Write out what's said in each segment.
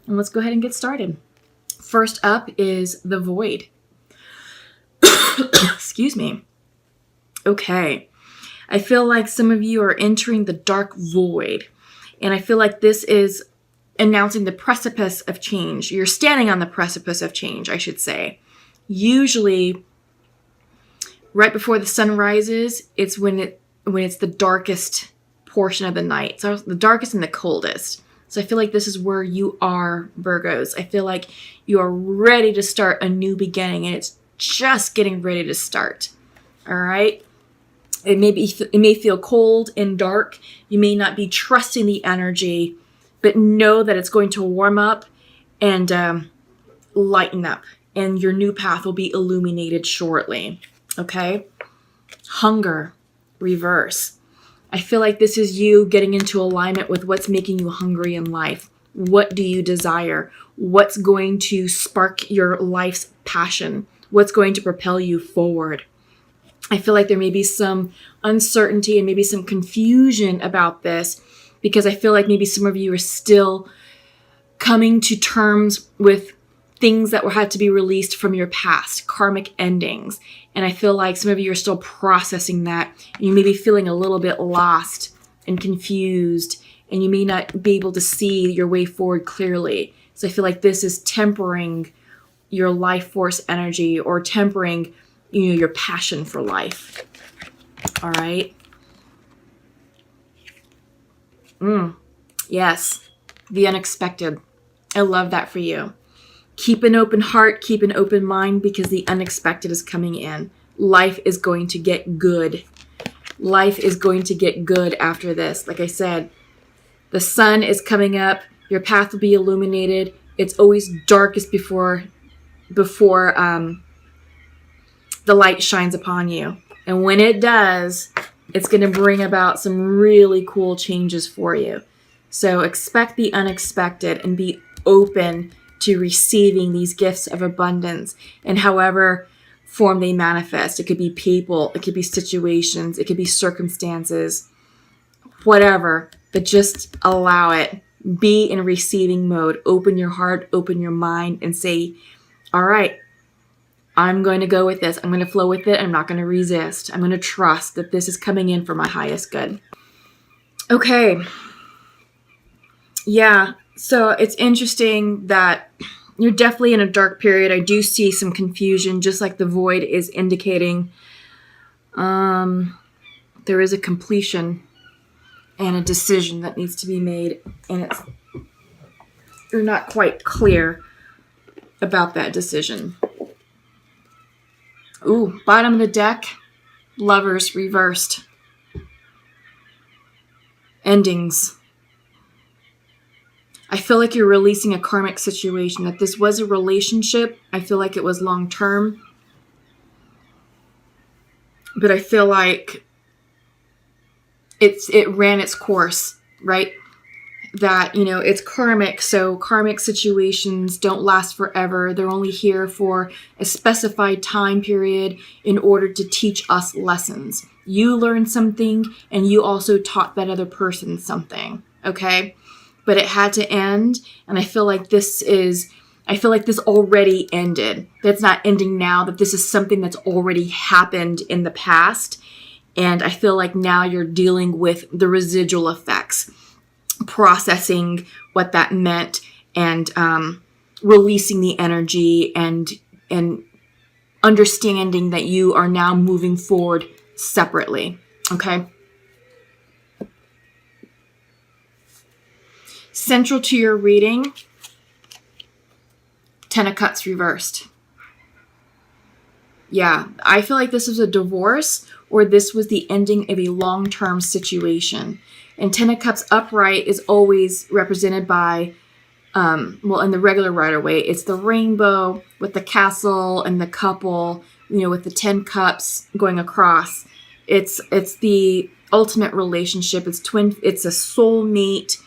And let's go ahead and get started. First up is the void. Excuse me. Okay. I feel like some of you are entering the dark void. And I feel like this is announcing the precipice of change. You're standing on the precipice of change, I should say. Usually, right before the sun rises, it's when it's the darkest portion of the night. So the darkest and the coldest. So I feel like this is where you are, Virgos. I feel like you are ready to start a new beginning, and it's just getting ready to start. All right? It may feel cold and dark. You may not be trusting the energy, but know that it's going to warm up and lighten up, and your new path will be illuminated shortly. Okay? Hunger, reverse. I feel like this is you getting into alignment with what's making you hungry in life. What do you desire? What's going to spark your life's passion? What's going to propel you forward? I feel like there may be some uncertainty and maybe some confusion about this, because I feel like maybe some of you are still coming to terms with things that had to be released from your past, karmic endings. And I feel like some of you are still processing that. And you may be feeling a little bit lost and confused, and you may not be able to see your way forward clearly. So I feel like this is tempering your life force energy, or tempering, your passion for life. All right. Yes. The unexpected. I love that for you. Keep an open heart, keep an open mind, because the unexpected is coming in. Life is going to get good. Life is going to get good after this. Like I said, the sun is coming up. Your path will be illuminated. It's always darkest before the light shines upon you. And when it does, it's going to bring about some really cool changes for you. So expect the unexpected and be open to receiving these gifts of abundance in however form they manifest. It could be people, it could be situations, it could be circumstances, whatever, but just allow it. Be in receiving mode. Open your heart, open your mind, and say, all right, I'm going to go with this. I'm going to flow with it. I'm not going to resist. I'm going to trust that this is coming in for my highest good. Okay. Yeah. So it's interesting that you're definitely in a dark period. I do see some confusion, just like the void is indicating. There is a completion and a decision that needs to be made, and you're not quite clear about that decision. Ooh, bottom of the deck, Lovers reversed. Endings. I feel like you're releasing a karmic situation, that this was a relationship. I feel like it was long term. But I feel like it ran its course, right? That, it's karmic, so karmic situations don't last forever. They're only here for a specified time period in order to teach us lessons. You learned something, and you also taught that other person something, okay? But it had to end, and I feel like this already ended. That's not ending now, that this is something that's already happened in the past, and I feel like now you're dealing with the residual effects, processing what that meant, and releasing the energy, and understanding that you are now moving forward separately, okay? Central to your reading, Ten of Cups reversed. Yeah, I feel like this was a divorce, or this was the ending of a long-term situation. And Ten of Cups upright is always represented by, in the regular Rider-Waite, it's the rainbow with the castle and the couple, with the 10 cups going across. It's the ultimate relationship. It's a soulmate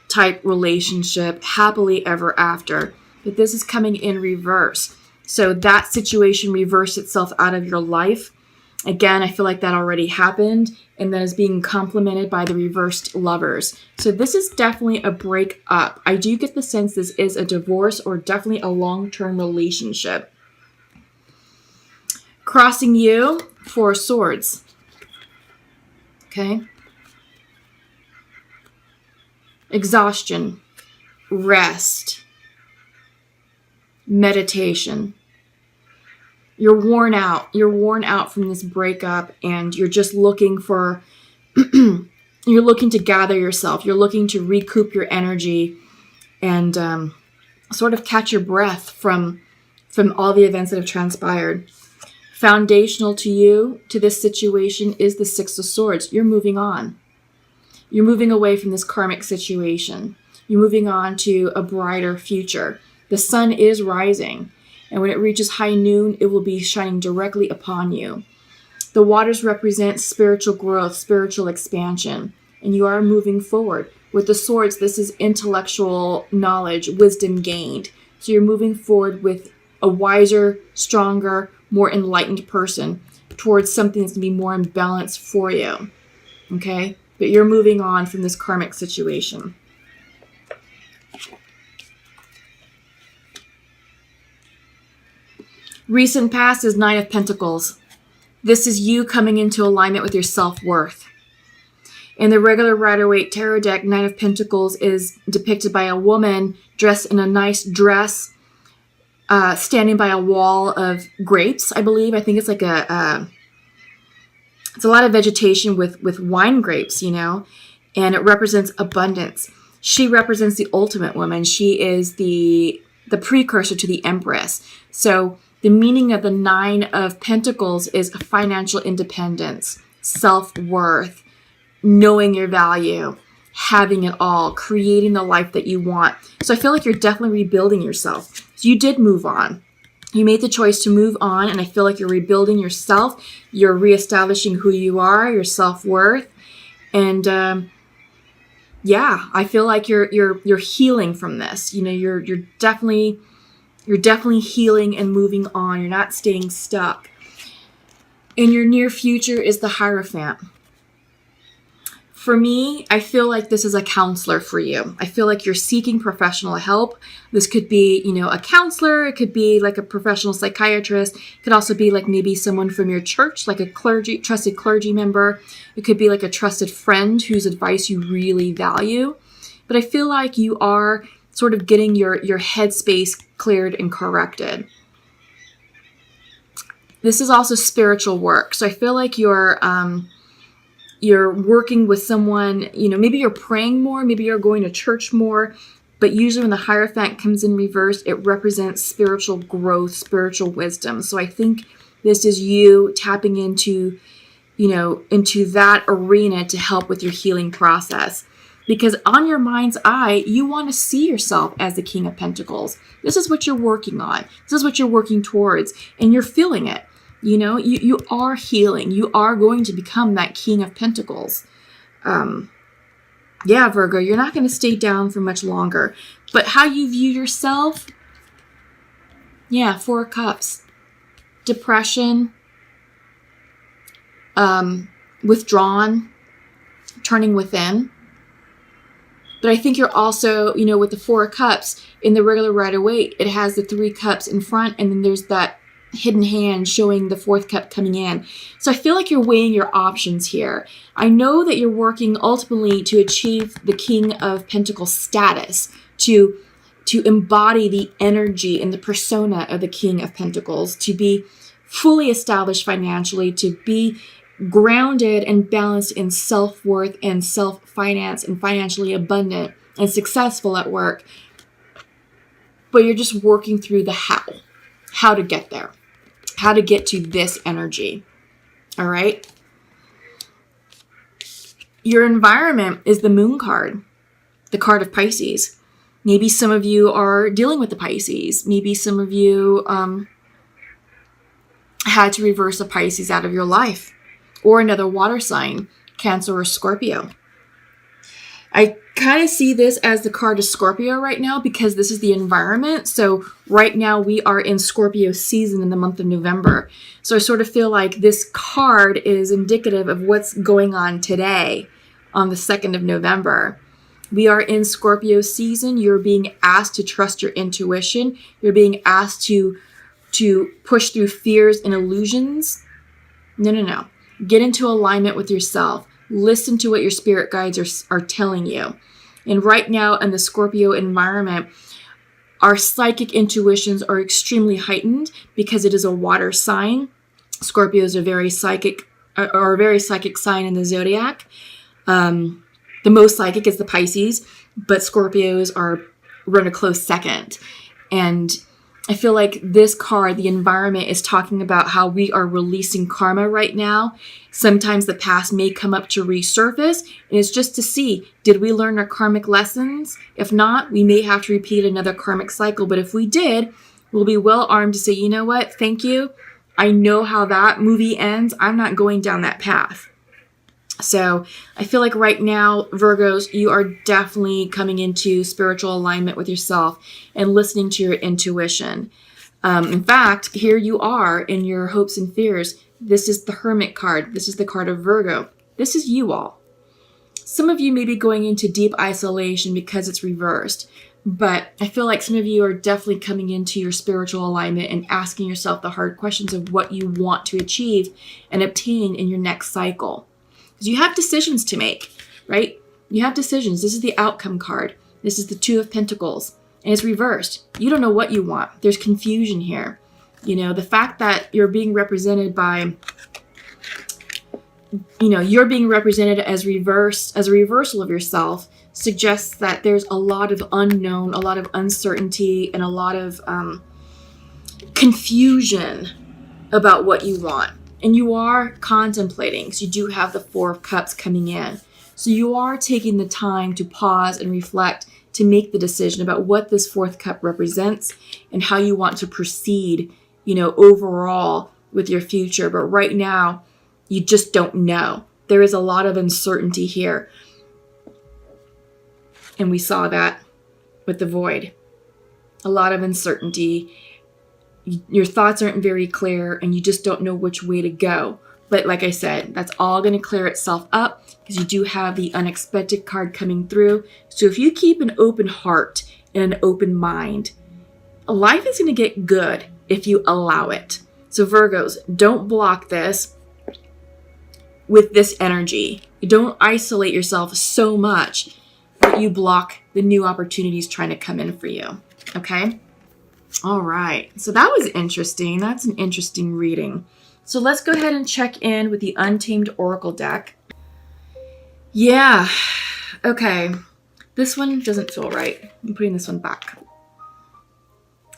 type relationship, happily ever after. But this is coming in reverse. So that situation reversed itself out of your life. Again, I feel like that already happened, and that is being complemented by the reversed Lovers. So this is definitely a breakup. I do get the sense this is a divorce or definitely a long-term relationship. Crossing you, Four of Swords. Okay. Exhaustion, rest, meditation. You're worn out. You're worn out from this breakup, and you're just looking for, you're looking to gather yourself. You're looking to recoup your energy and sort of catch your breath from all the events that have transpired. Foundational to you, to this situation, is the Six of Swords. You're moving on. You're moving away from this karmic situation. You're moving on to a brighter future. The sun is rising, and when it reaches high noon, it will be shining directly upon you. The waters represent spiritual growth, spiritual expansion, and you are moving forward. With the swords, this is intellectual knowledge, wisdom gained. So you're moving forward with a wiser, stronger, more enlightened person towards something that's going to be more in balance for you. Okay? But you're moving on from this karmic situation. Recent past is Nine of Pentacles. This is you coming into alignment with your self-worth. In the regular Rider-Waite tarot deck, Nine of Pentacles is depicted by a woman dressed in a nice dress, standing by a wall of grapes, I believe. I think it's like it's a lot of vegetation with wine grapes, you know, and it represents abundance. She represents the ultimate woman. She is the precursor to the Empress. So the meaning of the Nine of Pentacles is financial independence, self-worth, knowing your value, having it all, creating the life that you want. So I feel like you're definitely rebuilding yourself. So you did move on. You made the choice to move on, and I feel like you're rebuilding yourself. You're reestablishing who you are, your self-worth, and yeah, I feel like you're healing from this. You know, you're definitely healing and moving on. You're not staying stuck. In your near future is the Hierophant. For me, I feel like this is a counselor for you. I feel like you're seeking professional help. This could be, you know, a counselor. It could be like a professional psychiatrist. It could also be like maybe someone from your church, like a trusted clergy member. It could be like a trusted friend whose advice you really value. But I feel like you are sort of getting your headspace cleared and corrected. This is also spiritual work. So I feel like you're working with someone, you know, maybe you're praying more, maybe you're going to church more, but usually when the Hierophant comes in reverse, it represents spiritual growth, spiritual wisdom. So I think this is you tapping into, you know, into that arena to help with your healing process. Because on your mind's eye, you want to see yourself as the King of Pentacles. This is what you're working on. This is what you're working towards, and you're feeling it. You know, you are healing. You are going to become that King of Pentacles. Yeah, Virgo, you're not going to stay down for much longer. But how you view yourself, yeah, Four of Cups. Depression, withdrawn, turning within. But I think you're also, you know, with the Four of Cups, in the regular Rider-Waite, it has the Three Cups in front, and then there's that hidden hand showing the fourth cup coming in. So I feel like you're weighing your options here. I know that you're working ultimately to achieve the King of Pentacles status, to embody the energy and the persona of the King of Pentacles, to be fully established financially, to be grounded and balanced in self-worth and self-finance and financially abundant and successful at work. But you're just working through the how to get there, how to get to this energy. All right. Your environment is the Moon card, the card of Pisces. Maybe some of you are dealing with the Pisces. Maybe some of you had to reverse a Pisces out of your life, or another water sign, Cancer or Scorpio. I kind of see this as the card of Scorpio right now because this is the environment. So right now we are in Scorpio season in the month of November. So I sort of feel like this card is indicative of what's going on today on the 2nd of November. We are in Scorpio season. You're being asked to trust your intuition. You're being asked to push through fears and illusions. No. Get into alignment with yourself. Listen to what your spirit guides are telling you. And right now in the Scorpio environment, our psychic intuitions are extremely heightened because it is a water sign. Scorpios are a very psychic sign in the zodiac. The most psychic is the Pisces, but Scorpios run a close second. And I feel like this card, the environment, is talking about how we are releasing karma right now. Sometimes the past may come up to resurface, and it's just to see, did we learn our karmic lessons? If not, we may have to repeat another karmic cycle. But if we did, we'll be well armed to say, you know what, thank you. I know how that movie ends. I'm not going down that path. So I feel like right now, Virgos, you are definitely coming into spiritual alignment with yourself and listening to your intuition. In fact, here you are in your hopes and fears. This is the Hermit card. This is the card of Virgo. This is you all. Some of you may be going into deep isolation because it's reversed. But I feel like some of you are definitely coming into your spiritual alignment and asking yourself the hard questions of what you want to achieve and obtain in your next cycle. Because you have decisions to make, right? You have decisions. This is the outcome card. This is the Two of Pentacles. And it's reversed. You don't know what you want. There's confusion here. You know, the fact that you're being represented by, you're being represented as a reversal of yourself suggests that there's a lot of unknown, a lot of uncertainty, and a lot of confusion about what you want. And you are contemplating, because you do have the Four of Cups coming in. So you are taking the time to pause and reflect to make the decision about what this fourth cup represents and how you want to proceed, overall with your future. But right now, you just don't know. There is a lot of uncertainty here. And we saw that with the Void. A lot of uncertainty. Your thoughts aren't very clear and you just don't know which way to go. But like I said, that's all going to clear itself up because you do have the unexpected card coming through. So if you keep an open heart and an open mind, life is going to get good if you allow it. So Virgos, don't block this with this energy. Don't isolate yourself so much that you block the new opportunities trying to come in for you. Okay? All right. So that was interesting. That's an interesting reading. So let's go ahead and check in with the Untamed Oracle deck. Yeah. Okay. This one doesn't feel right. I'm putting this one back.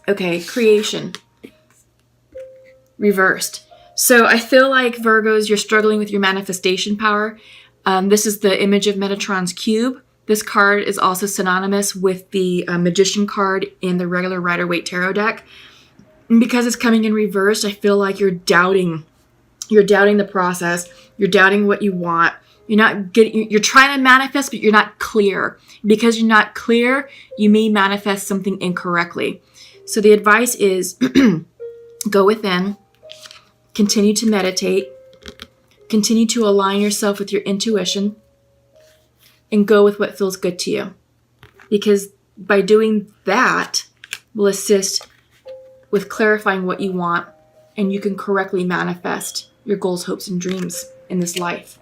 Okay. Creation. Reversed. So I feel like Virgos, you're struggling with your manifestation power. This is the image of Metatron's cube. This card is also synonymous with the Magician card in the regular Rider-Waite Tarot deck. And because it's coming in reversed, I feel like you're doubting the process. You're doubting what you want. You're trying to manifest, but you're not clear. Because you're not clear, you may manifest something incorrectly. So the advice is go within, continue to meditate, continue to align yourself with your intuition, and go with what feels good to you. Because by doing that will assist with clarifying what you want, and you can correctly manifest your goals, hopes, and dreams in this life.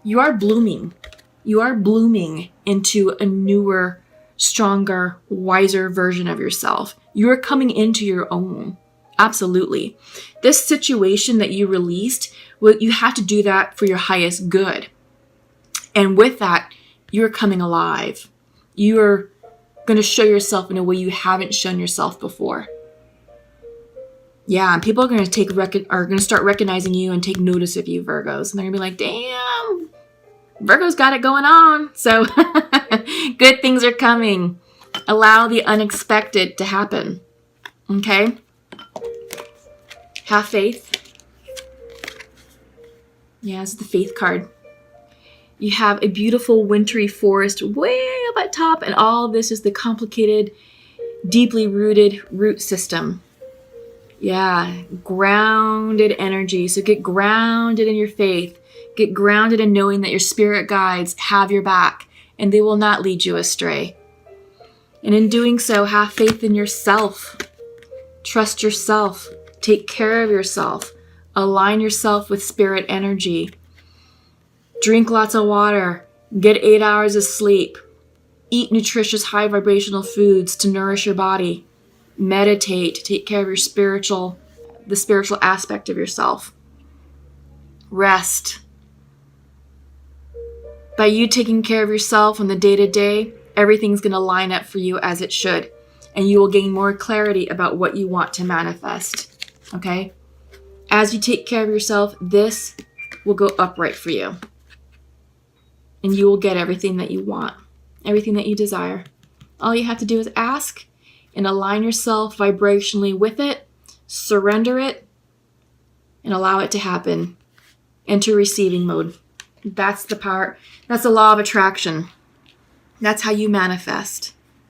You are blooming. You are blooming into a newer, stronger, wiser version of yourself. You are coming into your own. Absolutely. This situation that you released, well, you have to do that for your highest good. And with that, you're coming alive. You're going to show yourself in a way you haven't shown yourself before. Yeah, and people are going to start recognizing you and take notice of you, Virgos. And they're going to be like, damn, Virgo's got it going on. So good things are coming. Allow the unexpected to happen. Okay? Have faith. Yeah, it's the Faith card. You have a beautiful wintry forest way up at top, and all this is the complicated, deeply rooted root system. Yeah, grounded energy. So get grounded in your faith. Get grounded in knowing that your spirit guides have your back and they will not lead you astray. And in doing so, have faith in yourself. Trust yourself. Take care of yourself. Align yourself with spirit energy. Drink lots of water. Get 8 hours of sleep. Eat nutritious, high vibrational foods to nourish your body. Meditate. Take care of the spiritual aspect of yourself. Rest. By you taking care of yourself on the day-to-day, everything's going to line up for you as it should. And you will gain more clarity about what you want to manifest. Okay? As you take care of yourself, this will go upright for you. And you will get everything that you want. Everything that you desire. All you have to do is ask and align yourself vibrationally with it. Surrender it. And allow it to happen. Enter receiving mode. That's the power. That's the law of attraction. That's how you manifest.